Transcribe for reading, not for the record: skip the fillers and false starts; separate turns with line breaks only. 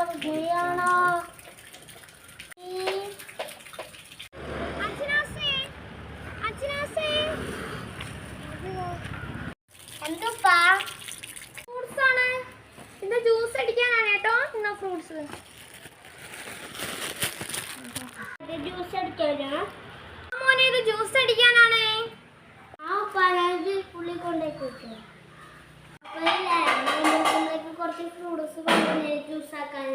ഉറങ്ങുകയാണോ? എന്തുപ്പാ? Fruits ആണ്. ഇത് juice അടിക്കാനാണ് കേട്ടോ. ഇന്ന ഫ്രൂട്ട്സ് ജ്യൂസ് അടിക്കാനാ മോനെ? ഇത് ജ്യൂസ് അടിക്കാനാണേ. ആ പഴയത് പുള്ളി കൊണ്ടേക്ക് വെച്ചോ. കുറച്ച് ഫ്രൂട്ട്സ് ജ്യൂസ് ആക്കാൻ